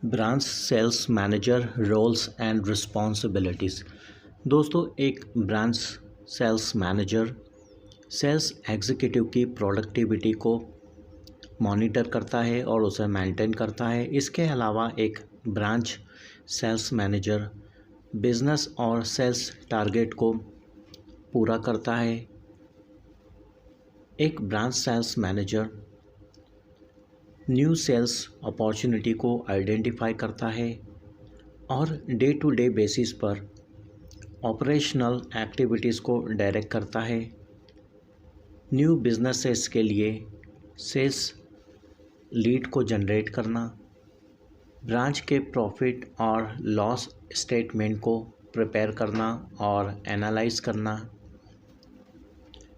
Branch sales manager roles and responsibilities. दोस्तों, एक branch sales manager sales executive की productivity को मॉनिटर करता है और उसे मेंटेन करता है। इसके अलावा एक ब्रांच सेल्स मैनेजर बिजनेस और सेल्स टारगेट को पूरा करता है। एक branch sales manager new sales opportunity को आइडेंटिफाई करता है और डे टू डे बेसिस पर ऑपरेशनल एक्टिविटीज़ को डायरेक्ट करता है। न्यू बिजनेसेस के लिए सेल्स लीड को जनरेट करना, ब्रांच के प्रॉफिट और लॉस स्टेटमेंट को प्रिपेयर करना और एनालाइज करना,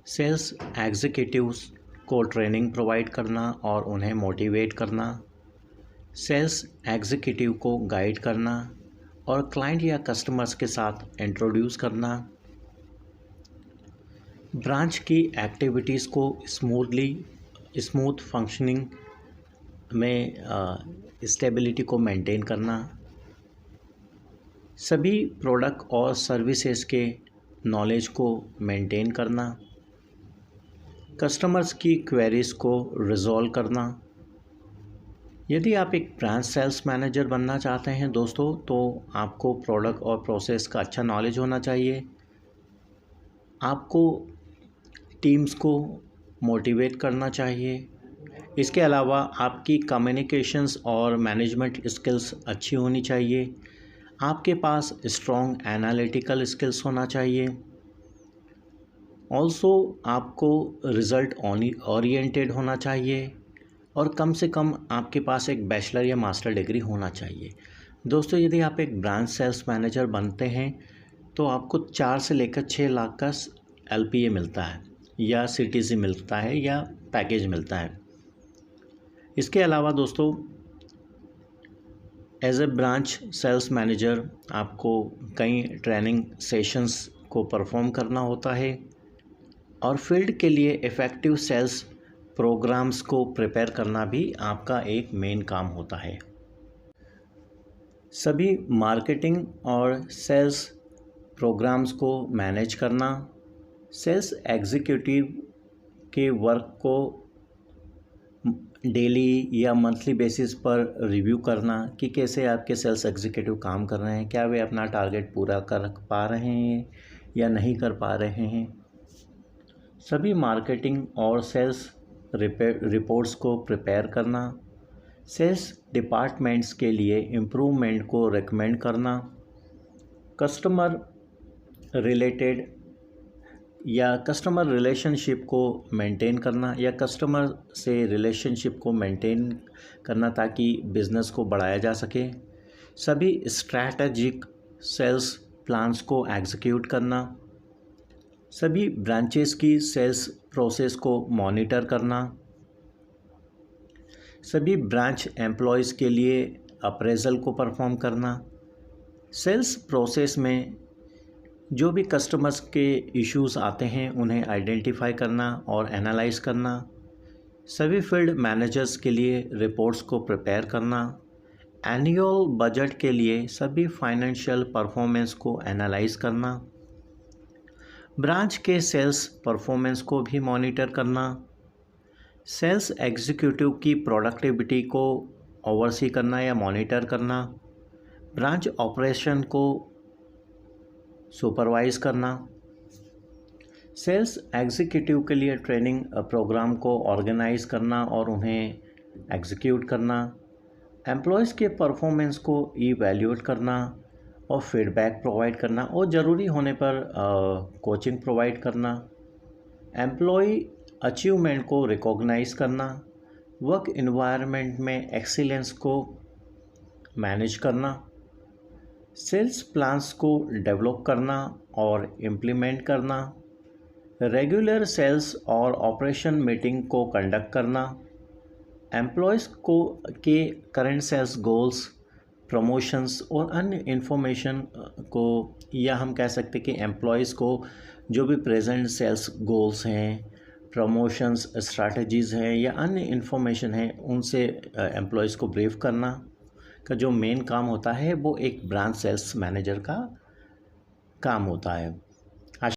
सेल्स एग्जीक्यूटिव्स को ट्रेनिंग प्रोवाइड करना और उन्हें मोटिवेट करना, सेल्स एग्जीक्यूटिव को गाइड करना और क्लाइंट या कस्टमर्स के साथ इंट्रोड्यूस करना, ब्रांच की एक्टिविटीज़ को स्मूथ फंक्शनिंग में स्टेबिलिटी को मेंटेन करना, सभी प्रोडक्ट और सर्विसेज के नॉलेज को मेंटेन करना, कस्टमर्स की क्वेरीज़ को रिजॉल्व करना। यदि आप एक ब्रांच सेल्स मैनेजर बनना चाहते हैं दोस्तों, तो आपको प्रोडक्ट और प्रोसेस का अच्छा नॉलेज होना चाहिए। आपको टीम्स को मोटिवेट करना चाहिए। इसके अलावा आपकी कम्युनिकेशंस और मैनेजमेंट स्किल्स अच्छी होनी चाहिए। आपके पास स्ट्रॉन्ग एनालिटिकल स्किल्स होना चाहिए। ऑल्सो आपको रिज़ल्ट ओरिएंटेड होना चाहिए और कम से कम आपके पास एक बैचलर या मास्टर डिग्री होना चाहिए। दोस्तों, यदि आप एक ब्रांच सेल्स मैनेजर बनते हैं तो आपको 4 से लेकर 6 लाख का LPA मिलता है या CTC मिलता है या पैकेज मिलता है। इसके अलावा दोस्तों, as a branch sales manager आपको कई ट्रेनिंग सेशंस को परफॉर्म करना होता है और फील्ड के लिए इफ़ेक्टिव सेल्स प्रोग्राम्स को प्रिपेयर करना भी आपका एक मेन काम होता है। सभी मार्केटिंग और सेल्स प्रोग्राम्स को मैनेज करना, सेल्स एग्जीक्यूटिव के वर्क को डेली या मंथली बेसिस पर रिव्यू करना कि कैसे आपके सेल्स एग्जीक्यूटिव काम कर रहे हैं, क्या वे अपना टारगेट पूरा कर पा रहे हैं या नहीं कर पा रहे हैं। सभी मार्केटिंग और सेल्स रिपोर्ट्स को प्रिपेयर करना, सेल्स डिपार्टमेंट्स के लिए इम्प्रूवमेंट को रेकमेंड करना, कस्टमर रिलेटेड या कस्टमर रिलेशनशिप को मेंटेन करना या कस्टमर से रिलेशनशिप को मेंटेन करना ताकि बिज़नेस को बढ़ाया जा सके, सभी स्ट्रैटेजिक सेल्स प्लान्स को एग्जीक्यूट करना, सभी ब्रांचेस की सेल्स प्रोसेस को मॉनिटर करना, सभी ब्रांच एम्प्लॉयज़ के लिए अप्रेजल को परफॉर्म करना, सेल्स प्रोसेस में जो भी कस्टमर्स के इश्यूज़ आते हैं उन्हें आइडेंटिफाई करना और एनालाइज करना, सभी फील्ड मैनेजर्स के लिए रिपोर्ट्स को प्रिपेयर करना, एनुअल बजट के लिए सभी फाइनेंशियल परफॉर्मेंस को एनालाइज करना, ब्रांच के सेल्स परफॉर्मेंस को भी मॉनिटर करना, सेल्स एग्जीक्यूटिव की प्रोडक्टिविटी को ओवरसी करना या मॉनिटर करना, ब्रांच ऑपरेशन को सुपरवाइज करना, सेल्स एग्जीक्यूटिव के लिए ट्रेनिंग प्रोग्राम को ऑर्गेनाइज करना और उन्हें एग्जीक्यूट करना, एम्प्लॉयज़ के परफॉर्मेंस को इवैल्यूएट करना और फीडबैक प्रोवाइड करना और ज़रूरी होने पर कोचिंग प्रोवाइड करना, एम्प्लॉय अचीवमेंट को रिकॉग्नाइज करना, वर्क इन्वायरमेंट में एक्सीलेंस को मैनेज करना, सेल्स प्लान्स को डेवलप करना और इम्प्लीमेंट करना, रेगुलर सेल्स और ऑपरेशन मीटिंग को कंडक्ट करना, एम्प्लॉयज़ को के करंट सेल्स गोल्स, प्रमोशंस और अन्य इन्फॉर्मेशन को, या हम कह सकते हैं कि एम्प्लॉयज़ को जो भी प्रेजेंट सेल्स गोल्स हैं, प्रमोशंस स्ट्रैटेजीज़ हैं या अन्य इन्फॉर्मेशन है, उनसे एम्प्लॉयज़ को ब्रीफ करना, का जो मेन काम होता है वो एक ब्रांच सेल्स मैनेजर का काम होता है।